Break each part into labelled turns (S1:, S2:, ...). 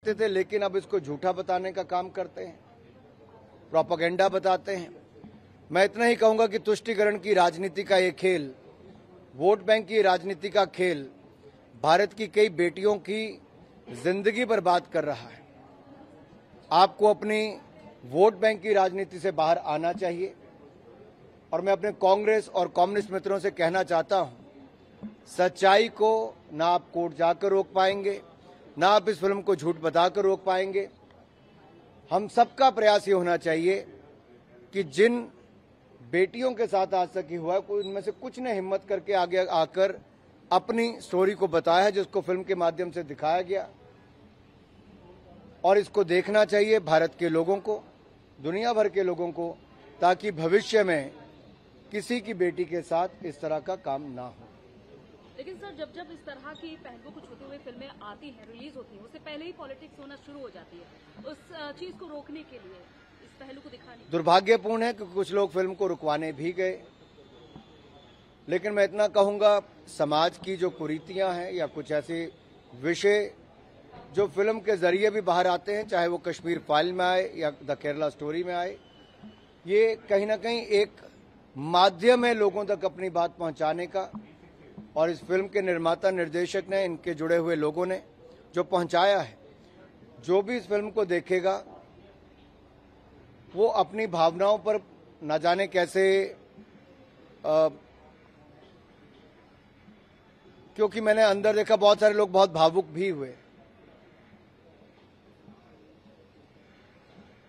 S1: थे, लेकिन अब इसको झूठा बताने का काम करते हैं, प्रोपेगेंडा बताते हैं। मैं इतना ही कहूंगा कि तुष्टीकरण की राजनीति का ये खेल, वोट बैंक की राजनीति का खेल भारत की कई बेटियों की जिंदगी बर्बाद कर रहा है। आपको अपनी वोट बैंक की राजनीति से बाहर आना चाहिए। और मैं अपने कांग्रेस और कम्युनिस्ट मित्रों से कहना चाहता हूं, सच्चाई को ना आप कोर्ट जाकर रोक पाएंगे, ना आप इस फिल्म को झूठ बताकर रोक पाएंगे। हम सबका प्रयास ये होना चाहिए कि जिन बेटियों के साथ आज तक ही हुआ है, उनमें से कुछ ने हिम्मत करके आगे आकर अपनी स्टोरी को बताया है, जिसको फिल्म के माध्यम से दिखाया गया। और इसको देखना चाहिए भारत के लोगों को, दुनिया भर के लोगों को, ताकि भविष्य में किसी की बेटी के साथ इस तरह का काम ना हो।
S2: लेकिन सर, जब जब इस तरह की पहलुओं को छूते हुए फिल्में आती हैं, रिलीज होती हैं, उससे पहले ही पॉलिटिक्स होना शुरू हो जाती है। उस चीज को रोकने के लिए, इस पहलू को दिखाने,
S1: दुर्भाग्यपूर्ण है कि कुछ लोग फिल्म को रुकवाने भी गए। लेकिन मैं इतना कहूंगा, समाज की जो कुरीतियां हैं या कुछ ऐसे विषय जो फिल्म के जरिए भी बाहर आते हैं, चाहे वो कश्मीर फाइल में आए या द केरला स्टोरी में आए, ये कहीं ना कहीं एक माध्यम है लोगों तक अपनी बात पहुंचाने का। और इस फिल्म के निर्माता निर्देशक ने, इनके जुड़े हुए लोगों ने जो पहुंचाया है, जो भी इस फिल्म को देखेगा वो अपनी भावनाओं पर न जाने कैसे, क्योंकि मैंने अंदर देखा बहुत सारे लोग बहुत भावुक भी हुए।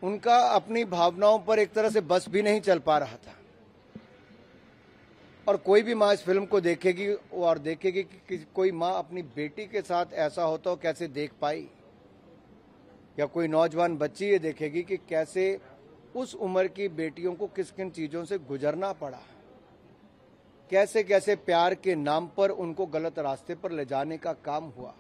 S1: उनका अपनी भावनाओं पर एक तरह से बस भी नहीं चल पा रहा था। और कोई भी माँ इस फिल्म को देखेगी और देखेगी कि कोई माँ अपनी बेटी के साथ ऐसा होता हो कैसे देख पाई, या कोई नौजवान बच्ची ये देखेगी कि कैसे उस उम्र की बेटियों को किस किन चीजों से गुजरना पड़ा, कैसे कैसे प्यार के नाम पर उनको गलत रास्ते पर ले जाने का काम हुआ।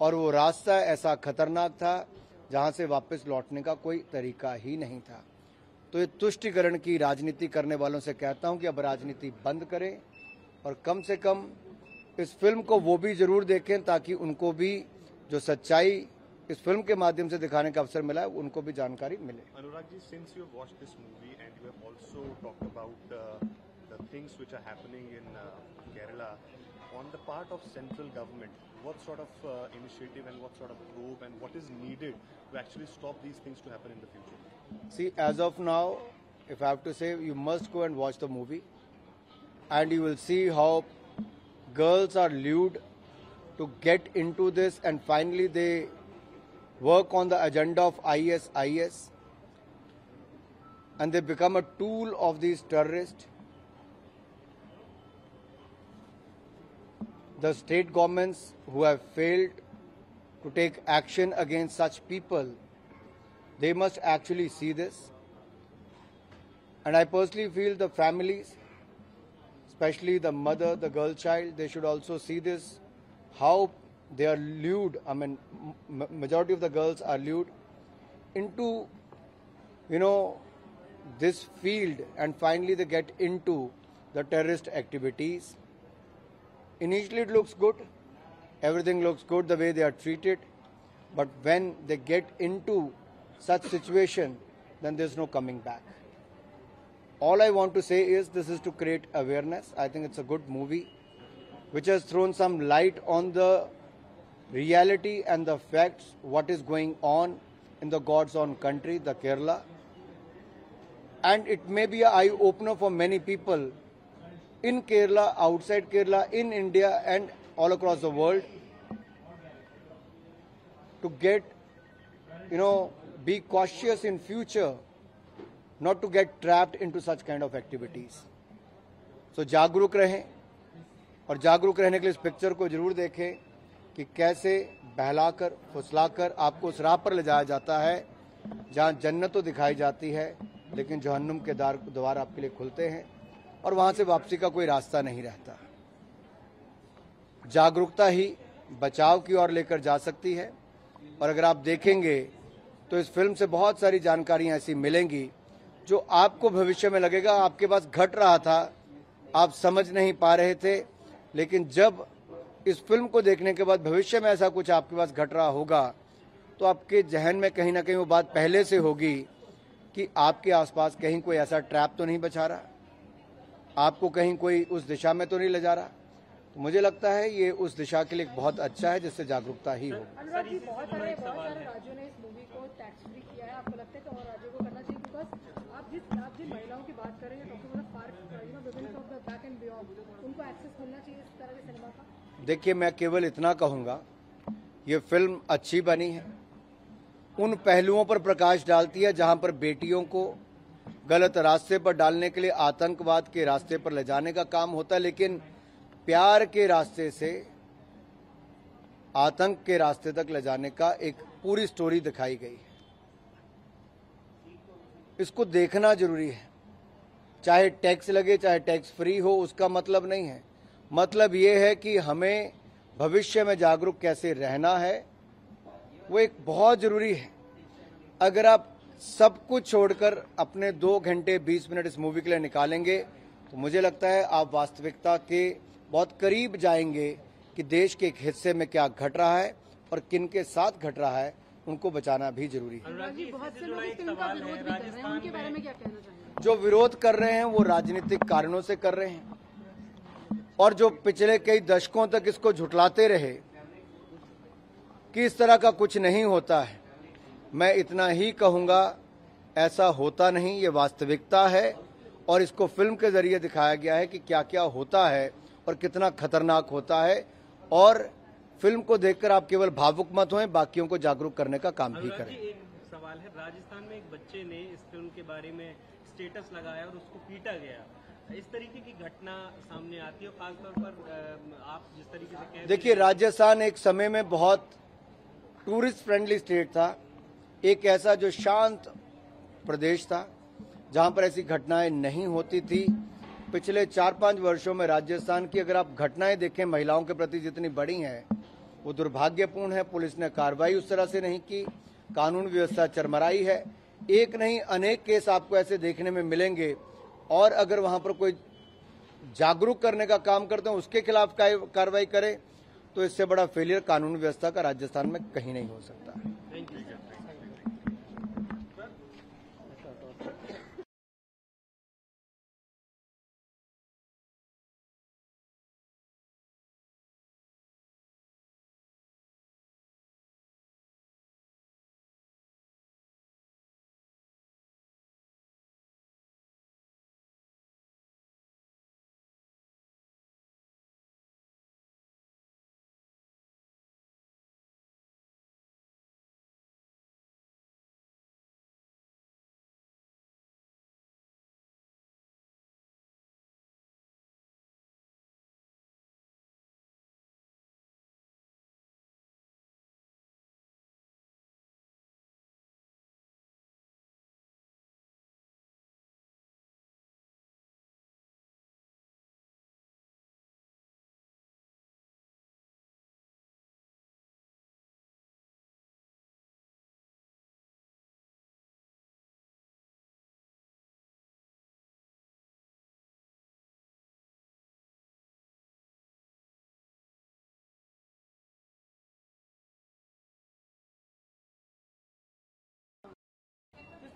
S1: और वो रास्ता ऐसा खतरनाक था जहां से वापस लौटने का कोई तरीका ही नहीं था। तो ये तुष्टीकरण की राजनीति करने वालों से कहता हूं कि अब राजनीति बंद करें और कम से कम इस फिल्म को वो भी जरूर देखें, ताकि उनको भी जो सच्चाई इस फिल्म के माध्यम से दिखाने का अवसर मिला है, उनको भी जानकारी मिले।
S3: Anurag ji, since you have watched this movie and you have also talked about the things which are happening in Kerala, on the part of central government, what sort of initiative and what sort of probe and what is needed to actually stop these things to happen in the future?
S1: See, as of now, if I have to say, you must go and watch the movie, and you will see how girls are lured to get into this, and finally they work on the agenda of IS, and they become a tool of these terrorists. The state governments who have failed to take action against such people, they must actually see this. And I personally feel the families, especially the mother, the girl child, they should also see this, how they are lured. I mean, majority of the girls are lured into, this field, and finally they get into the terrorist activities. Initially it looks good, everything looks good the way they are treated, but when they get into such situation, then there's no coming back. All I want to say is this is to create awareness. I think it's a good movie which has thrown some light on the reality and the facts, what is going on in the God's own country, the Kerala. And it may be an eye-opener for many people in Kerala, outside Kerala, in India and all across the world, to get, be cautious in future, not to get trapped into such kind of activities. So जागरूक रहें, और जागरूक रहने के लिए इस picture को जरूर देखें कि कैसे बहलाकर फुसलाकर आपको उस राह पर ले जाया जाता है जहां जन्नत तो दिखाई जाती है, लेकिन जहन्नुम के द्वार आपके लिए खुलते हैं और वहां से वापसी का कोई रास्ता नहीं रहता। जागरूकता ही बचाव की ओर लेकर जा सकती है। और अगर आप देखेंगे तो इस फिल्म से बहुत सारी जानकारियां ऐसी मिलेंगी जो आपको भविष्य में लगेगा आपके पास घट रहा था, आप समझ नहीं पा रहे थे, लेकिन जब इस फिल्म को देखने के बाद भविष्य में ऐसा कुछ आपके पास घट रहा होगा तो आपके जहन में कहीं ना कहीं वो बात पहले से होगी कि आपके आसपास कहीं कोई ऐसा ट्रैप तो नहीं बचा रहा, आपको कहीं कोई उस दिशा में तो नहीं ले जा रहा। तो मुझे लगता है ये उस दिशा के लिए बहुत अच्छा है, जिससे जागरूकता ही हो।
S4: अनुराग जी, बहुत सारे राज्यों ने इस मूवी को टैक्स फ्री किया है, आपको लगता है कि और राज्यों को करना चाहिए? बिकॉज आप जिन महिलाओं की बात कर रहे हैं, doctor women of the back and beyond, उनको एक्सेस मिलना चाहिए इस तरह के सिनेमा का।
S1: देखिए, मैं केवल इतना कहूंगा, ये फिल्म अच्छी बनी है, उन पहलुओं पर प्रकाश डालती है जहां पर बेटियों को गलत रास्ते पर डालने के लिए आतंकवाद के रास्ते पर ले जाने का काम होता है, लेकिन प्यार के रास्ते से आतंक के रास्ते तक ले जाने का एक पूरी स्टोरी दिखाई गई है। इसको देखना जरूरी है, चाहे टैक्स लगे चाहे टैक्स फ्री हो, उसका मतलब नहीं है। मतलब ये है कि हमें भविष्य में जागरूक कैसे रहना है, वो एक बहुत जरूरी है। अगर आप सब कुछ छोड़कर अपने 2 घंटे 20 मिनट इस मूवी के लिए निकालेंगे तो मुझे लगता है आप वास्तविकता के बहुत करीब जाएंगे कि देश के एक हिस्से में क्या घट रहा है और किन के साथ घट रहा है, उनको बचाना भी जरूरी है।
S4: अनुराग जी, बहुत से लोग इस फिल्म का विरोध भी कर रहे हैं, उनके बारे में क्या कहना चाहेंगे?
S1: जो विरोध कर रहे हैं वो राजनीतिक कारणों से कर रहे हैं, और जो पिछले कई दशकों तक इसको झुठलाते रहे कि इस तरह का कुछ नहीं होता है, मैं इतना ही कहूंगा, ऐसा होता नहीं, ये वास्तविकता है। और इसको फिल्म के जरिए दिखाया गया है कि क्या क्या होता है और कितना खतरनाक होता है। और फिल्म को देखकर आप केवल भावुक मत हों, बाकियों को जागरूक करने का काम भी करें।
S5: एक सवाल है, राजस्थान में एक बच्चे ने इस फिल्म के बारे में स्टेटस लगाया और उसको पीटा गया, इस तरीके की घटना सामने आती है, खासतौर पर आप जिस तरीके से कह रहे हैं।
S1: देखिए, राजस्थान एक समय में बहुत टूरिस्ट फ्रेंडली स्टेट था, एक ऐसा जो शांत प्रदेश था जहां पर ऐसी घटनाएं नहीं होती थी। पिछले 4-5 वर्षों में राजस्थान की अगर आप घटनाएं देखें महिलाओं के प्रति जितनी बढ़ी हैं, वो दुर्भाग्यपूर्ण है। पुलिस ने कार्रवाई उस तरह से नहीं की, कानून व्यवस्था चरमराई है। एक नहीं अनेक केस आपको ऐसे देखने में मिलेंगे, और अगर वहां पर कोई जागरूक करने का काम करते हैं, उसके खिलाफ कार्रवाई करे, तो इससे बड़ा फेलियर कानून व्यवस्था का राजस्थान में कहीं नहीं हो सकता।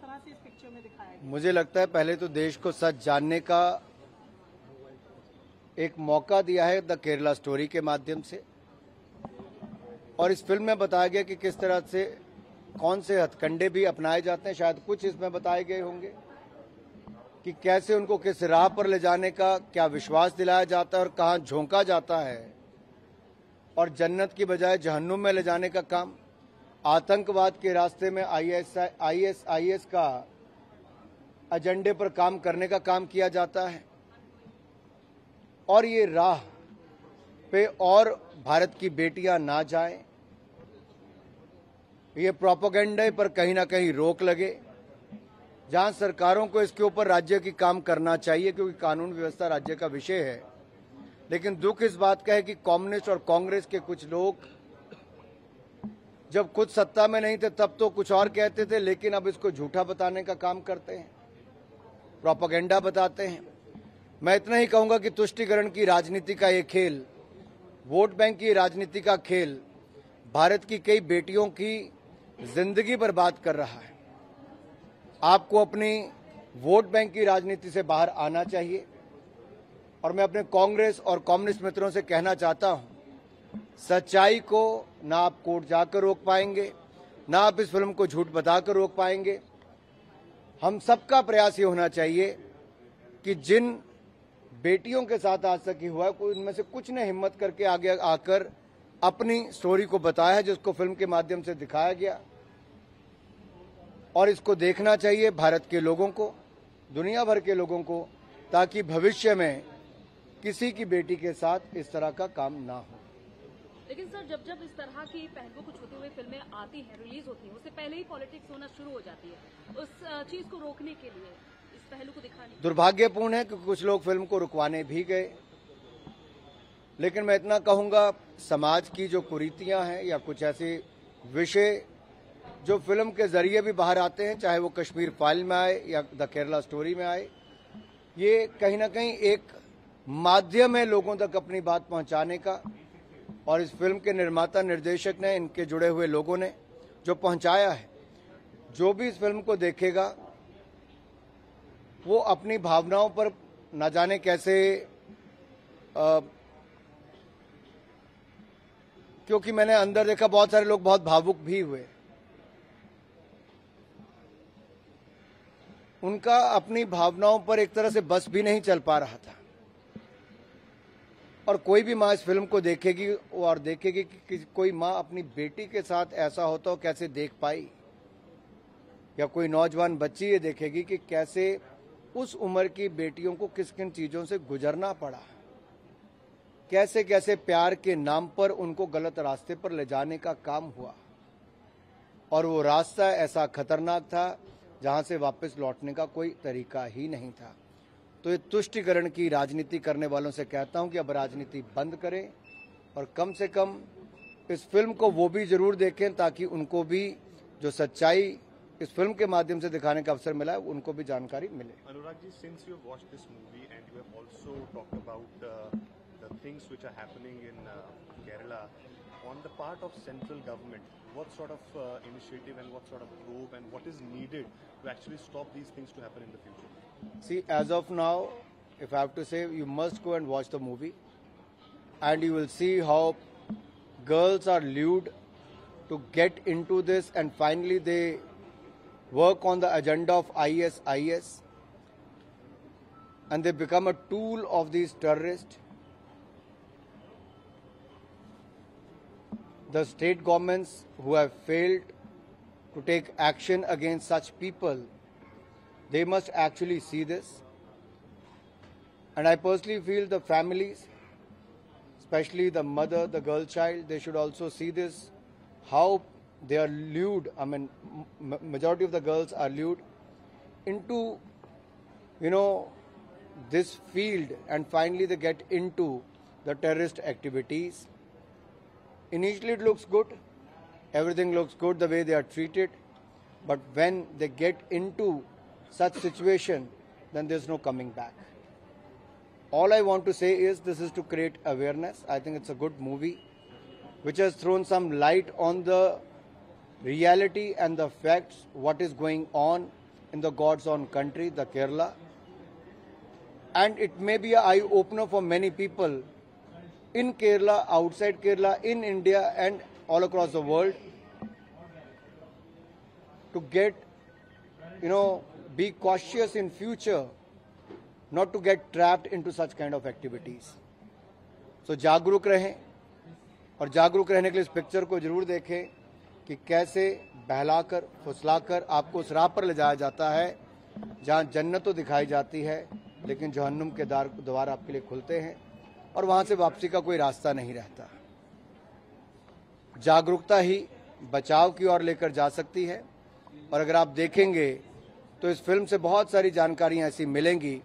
S4: तरह से इस पिक्चर में दिखाया गया?
S1: मुझे लगता है पहले तो देश को सच जानने का एक मौका दिया है द केरला स्टोरी के माध्यम से, और इस फिल्म में बताया गया कि किस तरह से कौन से हथकंडे भी अपनाए जाते हैं। शायद कुछ इसमें बताए गए होंगे कि कैसे उनको किस राह पर ले जाने का क्या विश्वास दिलाया जाता है और कहां झोंका जाता है, और जन्नत की बजाय जहन्नुम में ले जाने का काम, आतंकवाद के रास्ते में आईएसआईएस का एजेंडे पर काम करने का काम किया जाता है। और ये राह पे और भारत की बेटियां ना जाएं, ये प्रोपेगेंडे पर कहीं ना कहीं रोक लगे। जहां सरकारों को इसके ऊपर राज्य की काम करना चाहिए, क्योंकि कानून व्यवस्था राज्य का विषय है। लेकिन दुख इस बात का है कि कम्युनिस्ट और कांग्रेस के कुछ लोग जब खुद सत्ता में नहीं थे तब तो कुछ और कहते थे, लेकिन अब इसको झूठा बताने का काम करते हैं, प्रोपेगेंडा बताते हैं। मैं इतना ही कहूंगा कि तुष्टीकरण की राजनीति का ये खेल, वोट बैंक की राजनीति का खेल, भारत की कई बेटियों की जिंदगी बर्बाद कर रहा है। आपको अपनी वोट बैंक की राजनीति से बाहर आना चाहिए। और मैं अपने कांग्रेस और कम्युनिस्ट मित्रों से कहना चाहता हूं, सच्चाई को ना आप कोर्ट जाकर रोक पाएंगे, ना आप इस फिल्म को झूठ बताकर रोक पाएंगे। हम सबका प्रयास ये होना चाहिए कि जिन बेटियों के साथ आज तक ही हुआ है, उनमें से कुछ ने हिम्मत करके आगे आकर अपनी स्टोरी को बताया है, जिसको फिल्म के माध्यम से दिखाया गया। और इसको देखना चाहिए भारत के लोगों को, दुनिया भर के लोगों को, ताकि भविष्य में किसी की बेटी के साथ इस तरह का काम ना हो।
S2: लेकिन सर, जब जब इस तरह की पहलुओं को छूते हुए फिल्में आती हैं, रिलीज होती हैं, उससे पहले ही पॉलिटिक्स होना शुरू हो जाती है। उस चीज को रोकने के लिए, इस पहलू को दिखाने,
S1: दुर्भाग्यपूर्ण है कि कुछ लोग फिल्म को रुकवाने भी गए। लेकिन मैं इतना कहूंगा, समाज की जो कुरीतियां हैं या कुछ ऐसे विषय जो फिल्म के जरिए भी बाहर आते हैं, चाहे वो कश्मीर फाइल में आए या द केरला स्टोरी में आए, ये कहीं ना कहीं एक माध्यम है लोगों तक अपनी बात पहुंचाने का। और इस फिल्म के निर्माता निर्देशक ने, इनके जुड़े हुए लोगों ने जो पहुंचाया है, जो भी इस फिल्म को देखेगा वो अपनी भावनाओं पर न जाने कैसे, क्योंकि मैंने अंदर देखा बहुत सारे लोग बहुत भावुक भी हुए। उनका अपनी भावनाओं पर एक तरह से बस भी नहीं चल पा रहा था। और कोई भी माँ इस फिल्म को देखेगी और देखेगी कि कोई माँ अपनी बेटी के साथ ऐसा होता हो कैसे देख पाई, या कोई नौजवान बच्ची ये देखेगी कि कैसे उस उम्र की बेटियों को किस किन चीजों से गुजरना पड़ा, कैसे कैसे प्यार के नाम पर उनको गलत रास्ते पर ले जाने का काम हुआ। और वो रास्ता ऐसा खतरनाक था जहां से वापस लौटने का कोई तरीका ही नहीं था। तो ये तुष्टीकरण की राजनीति करने वालों से कहता हूं कि अब राजनीति बंद करें और कम से कम इस फिल्म को वो भी जरूर देखें, ताकि उनको भी जो सच्चाई इस फिल्म के माध्यम से दिखाने का अवसर मिला है, उनको भी जानकारी मिले।
S3: Anurag ji, since you have watched this movie and you have also talked about the things which are happening in Kerala, on the part of central government, what sort of initiative and what sort of probe and what is needed to actually stop these things to happen in the future?
S1: See, as of now, if I have to say, you must go and watch the movie, and you will see how girls are lured to get into this, and finally they work on the agenda of ISIS, and they become a tool of these terrorists. The state governments who have failed to take action against such people, they must actually see this. And I personally feel the families, especially the mother, the girl child, they should also see this, how they are lured. I mean, majority of the girls are lured into, this field, and finally they get into the terrorist activities. Initially it looks good, everything looks good the way they are treated, but when they get into such situation, then there's no coming back. All I want to say is this is to create awareness. I think it's a good movie which has thrown some light on the reality and the facts, what is going on in the God's own country, the Kerala. And it may be an eye-opener for many people in Kerala, outside Kerala, in India and all across the world, to get, be cautious in future, not to get trapped into such kind of activities. So जागरूक रहें, और जागरूक रहने के लिए इस picture को जरूर देखें कि कैसे बहलाकर फुसलाकर आपको उस राह पर ले जाया जाता है जहां जन्नत तो दिखाई जाती है, लेकिन जहन्नुम के द्वार आपके लिए खुलते हैं और वहां से वापसी का कोई रास्ता नहीं रहता। जागरूकता ही बचाव की ओर लेकर जा सकती है। और अगर आप देखेंगे तो इस फिल्म से बहुत सारी जानकारियां ऐसी मिलेंगी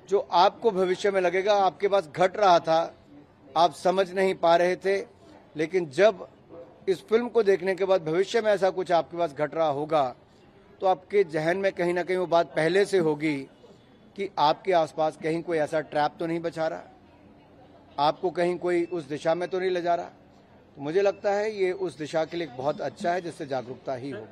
S1: जो आपको भविष्य में लगेगा आपके पास घट रहा था, आप समझ नहीं पा रहे थे, लेकिन जब इस फिल्म को देखने के बाद भविष्य में ऐसा कुछ आपके पास घट रहा होगा तो आपके जहन में कहीं ना कहीं वो बात पहले से होगी कि आपके आसपास कहीं कोई ऐसा ट्रैप तो नहीं बचा रहा, आपको कहीं कोई उस दिशा में तो नहीं ले जा रहा। तो मुझे लगता है ये उस दिशा के लिए बहुत अच्छा है जिससे जागरूकता ही हो।